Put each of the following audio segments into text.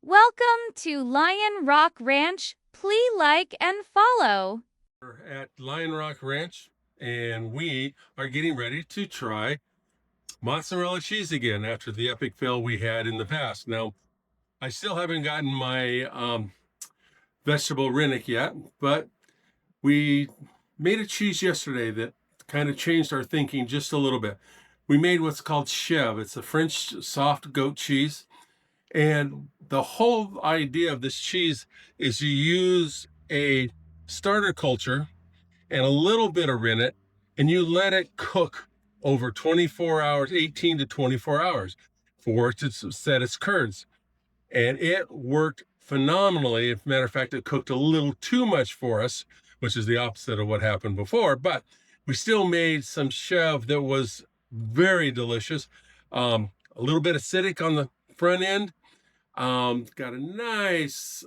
Welcome to Lion Rock Ranch. Please like and follow. We're at Lion Rock Ranch, and we are getting ready to try mozzarella cheese again after the epic fail we had in the past. Now, I still haven't gotten my vegetable rennet yet, but we made a cheese yesterday that kind of changed our thinking just a little bit. We made what's called chèvre. It's a French soft goat cheese. And the whole idea of this cheese is you use a starter culture and a little bit of rennet, and you let it cook over 24 hours, 18 to 24 hours for it to set its curds. And it worked phenomenally. As a matter of fact, it cooked a little too much for us, which is the opposite of what happened before. But we still made some chèvre that was very delicious. A little bit acidic on the front end, got a nice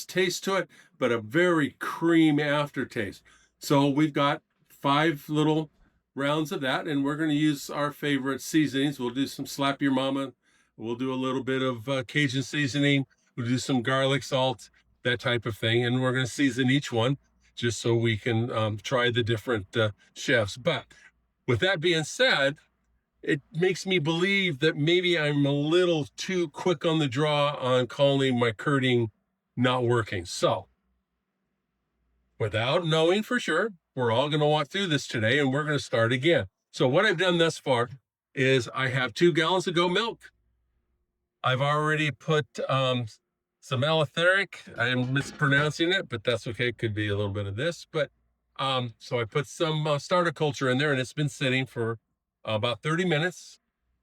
taste to it, but a very creamy aftertaste. So we've got 5 little rounds of that, and we're going to use our favorite seasonings. We'll do some Slap Your Mama. We'll do a little bit of Cajun seasoning. We'll do some garlic salt, that type of thing. And we're going to season each one just so we can try the different chefs. But with that being said, it makes me believe that maybe I'm a little too quick on the draw on calling my curding not working. So, without knowing for sure, we're all going to walk through this today and we're going to start again. So, what I've done thus far is I have 2 gallons of goat milk. I've already put some aletheric. I am mispronouncing it, but that's okay. It could be a little bit of this. But so I put some starter culture in there, and it's been sitting for about 30 minutes.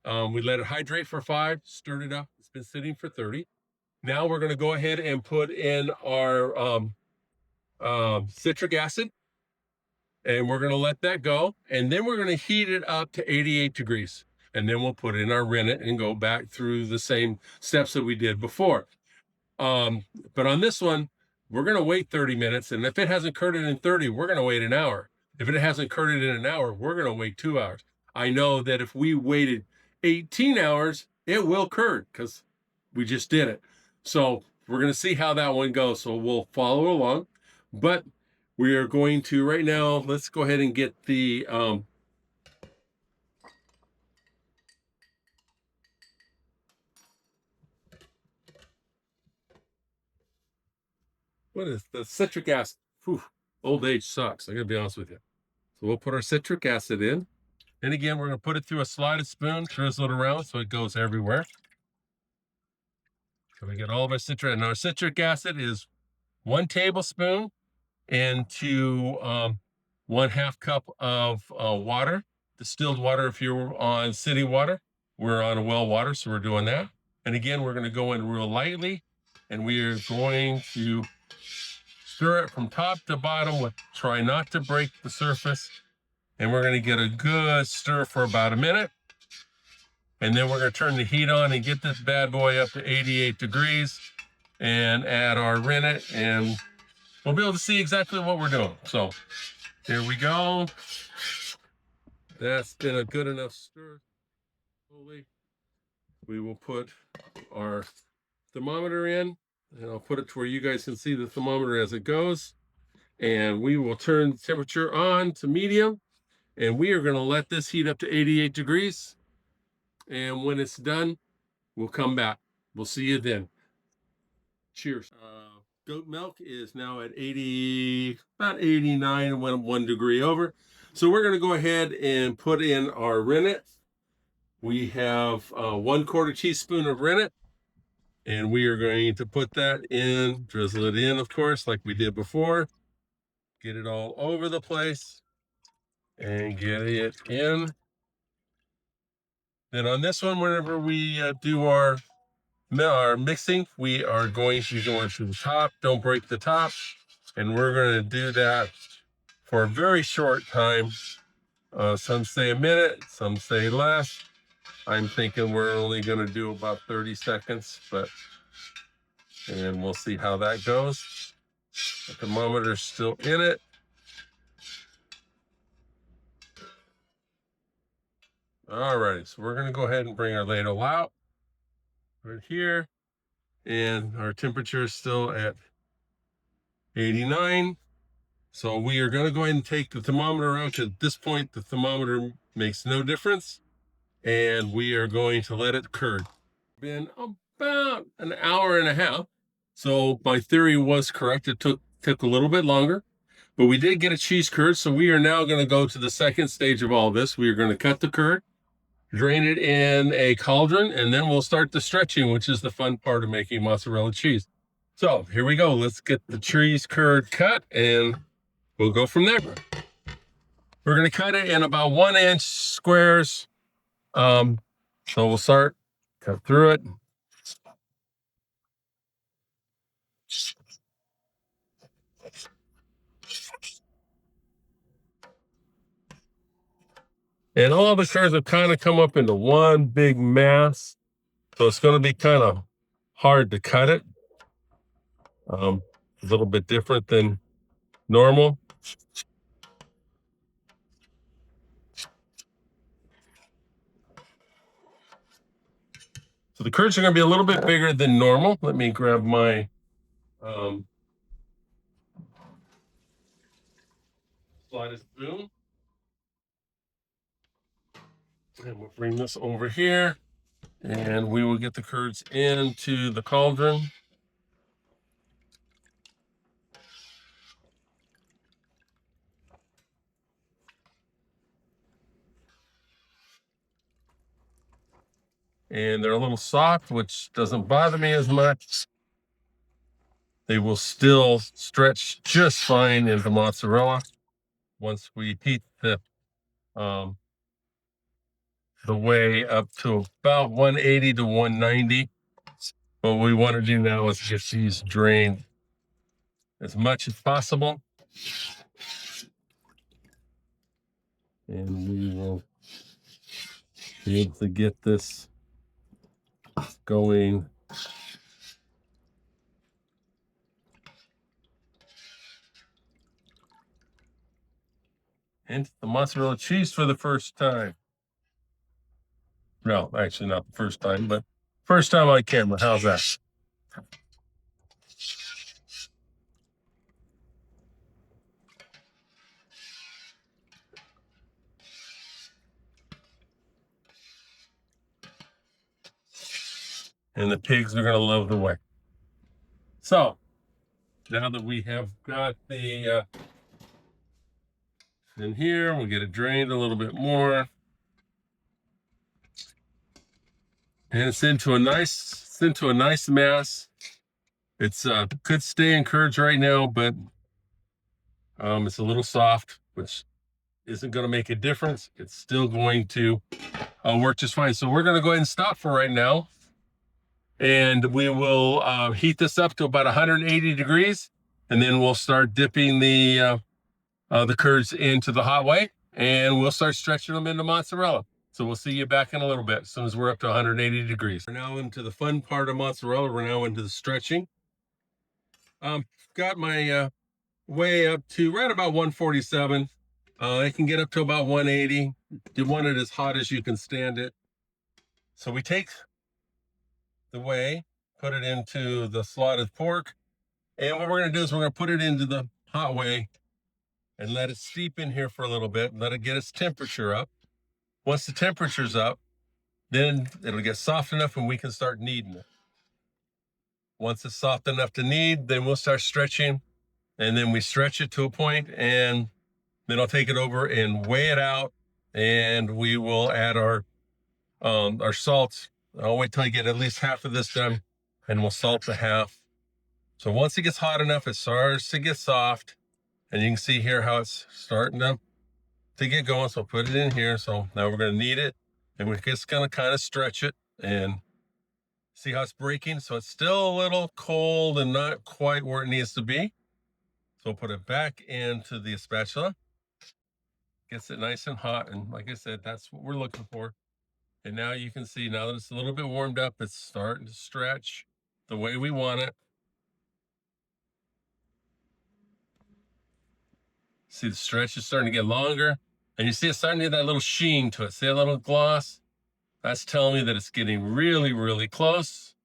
We let it hydrate for 5, stirred it up. It's been sitting for 30. Now we're going to go ahead and put in our citric acid, and we're going to let that go. And then we're going to heat it up to 88 degrees. And then we'll put in our rennet and go back through the same steps that we did before. But on this one, we're going to wait 30 minutes. And if it hasn't curded in 30, we're going to wait an hour. If it hasn't curded in an hour, we're going to wait 2 hours. I know that if we waited 18 hours, it will curd because we just did it. So we're going to see how that one goes. So we'll follow along. But we are going to right now, let's go ahead and get the what is the citric acid? Whew, old age sucks. I gotta be honest with you. So we'll put our citric acid in. And again, we're gonna put it through a slided spoon, drizzle it around so it goes everywhere. So we get all of our citric, and our citric acid is 1 tablespoon into 1/2 cup of water, distilled water if you're on city water. We're on a well water, so we're doing that. And again, we're gonna go in real lightly, and we are going to stir it from top to bottom with try not to break the surface. And we're going to get a good stir for about a minute. And then we're going to turn the heat on and get this bad boy up to 88 degrees and add our rennet, and we'll be able to see exactly what we're doing. So here we go. That's been a good enough stir. Slowly, we will put our thermometer in, and I'll put it to where you guys can see the thermometer as it goes. And we will turn the temperature on to medium, and we are going to let this heat up to 88 degrees. And when it's done, we'll come back. We'll see you then. Cheers. Goat milk is now at 80, about 89, went 1 degree over. So we're going to go ahead and put in our rennet. We have 1/4 teaspoon of rennet, and we are going to put that in, drizzle it in, of course, like we did before. Get it all over the place and get it in. Then on this one, whenever we do our mixing, we are going to go into the top. Don't break the top. And we're going to do that for a very short time. Some say a minute, some say less. I'm thinking we're only going to do about 30 seconds, and we'll see how that goes. The thermometer's still in it. All right, so we're going to go ahead and bring our ladle out right here. and our temperature is still at 89. So we are going to go ahead and take the thermometer out. At this point, the thermometer makes no difference, and we are going to let it curd. Been about an hour and a half. So my theory was correct. It took a little bit longer, but we did get a cheese curd. So we are now going to go to the second stage of all this. We are going to cut the curd, drain it in a cauldron, and then we'll start the stretching, which is the fun part of making mozzarella cheese. So here we go. Let's get the cheese curd cut, and we'll go from there. We're going to cut it in about 1-inch squares. So we'll cut through it. And all the curds have kind of come up into one big mass. So it's going to be kind of hard to cut it. A little bit different than normal. So the curds are going to be a little bit bigger than normal. Let me grab my slotted spoon. And we'll bring this over here. And we will get the curds into the cauldron. And they're a little soft, which doesn't bother me as much. They will still stretch just fine into mozzarella once we heat the whey up to about 180 to 190. What we want to do now is get these drained as much as possible. And we will be able to get this going. And the mozzarella cheese for the first time. No, actually not the first time, but first time on camera. How's that? And the pigs are going to love the whey. So now that we have got the in here, we'll get it drained a little bit more. And it's into a nice mass. It's could stay in curds right now, but it's a little soft, which isn't going to make a difference. It's still going to work just fine. So we're going to go ahead and stop for right now. And we will heat this up to about 180 degrees. And then we'll start dipping the curds into the hot whey. And we'll start stretching them into mozzarella. So we'll see you back in a little bit as soon as we're up to 180 degrees. We're now into the fun part of mozzarella. We're now into the stretching. Got my whey up to right about 147. It can get up to about 180. You want it as hot as you can stand it. So we take the whey, put it into the slotted pork. And what we're going to do is we're going to put it into the hot whey and let it steep in here for a little bit. Let it get its temperature up. Once the temperature's up, then it'll get soft enough and we can start kneading it. Once it's soft enough to knead, then we'll start stretching. And then we stretch it to a point, and then I'll take it over and weigh it out. And we will add our salt. I'll wait till I get at least half of this done, and we'll salt the half. So once it gets hot enough, it starts to get soft. And you can see here how it's starting to get going. So I'll put it in here. So now we're going to knead it, and we're just going to kind of stretch it and see how it's breaking. So it's still a little cold and not quite where it needs to be. So we'll put it back into the spatula. Gets it nice and hot. And like I said, that's what we're looking for. And now you can see, now that it's a little bit warmed up, it's starting to stretch the way we want it. See, the stretch is starting to get longer. And you see it's starting to get that little sheen to it. See that little gloss? That's telling me that it's getting really, really close.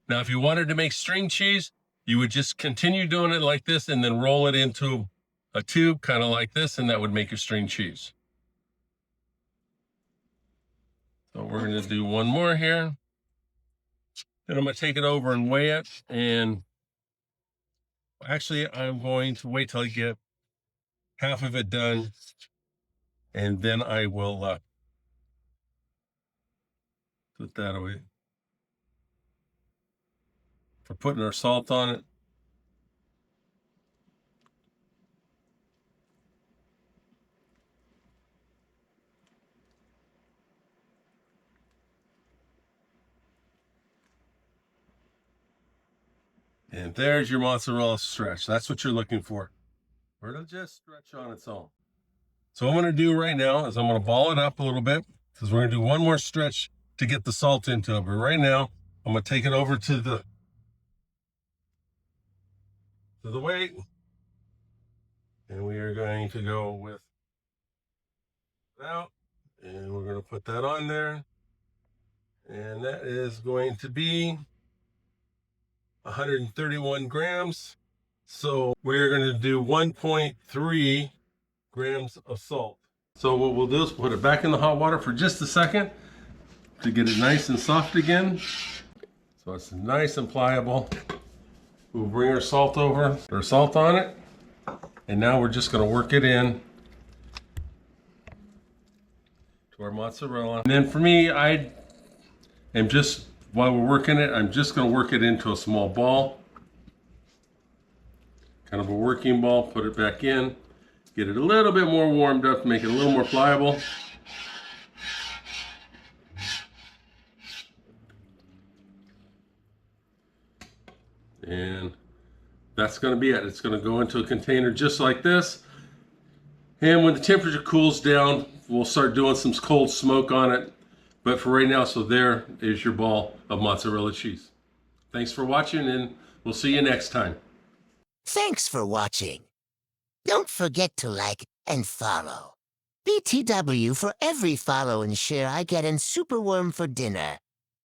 Now, if you wanted to make string cheese, you would just continue doing it like this and then roll it into a tube, kind of like this, and that would make your string cheese. So we're going to do one more here. Then I'm going to take it over and weigh it. And actually, I'm going to wait till I get half of it done. And then I will put that away. For putting our salt on it. And there's your mozzarella stretch. That's what you're looking for. Or it'll just stretch on its own. So what I'm going to do right now is I'm going to ball it up a little bit because we're going to do one more stretch to get the salt into it. But right now, I'm going to take it over to the weight. And we are going to go with that. And we're going to put that on there. And that is going to be 131 grams. So we're going to do 1.3 grams of salt. So what we'll do is put it back in the hot water for just a second to get it nice and soft again. So it's nice and pliable. We'll bring our salt over, our salt on it. And now we're just going to work it in to our mozzarella. And then for me, while we're working it, I'm just going to work it into a small ball. Kind of a working ball, put it back in. Get it a little bit more warmed up, make it a little more pliable. And that's going to be it. It's going to go into a container just like this. And when the temperature cools down, we'll start doing some cold smoke on it. But for right now, so there is your ball of mozzarella cheese. Thanks for watching, and we'll see you next time. Thanks for watching. Don't forget to like and follow. BTW for every follow and share I get in Superworm for dinner.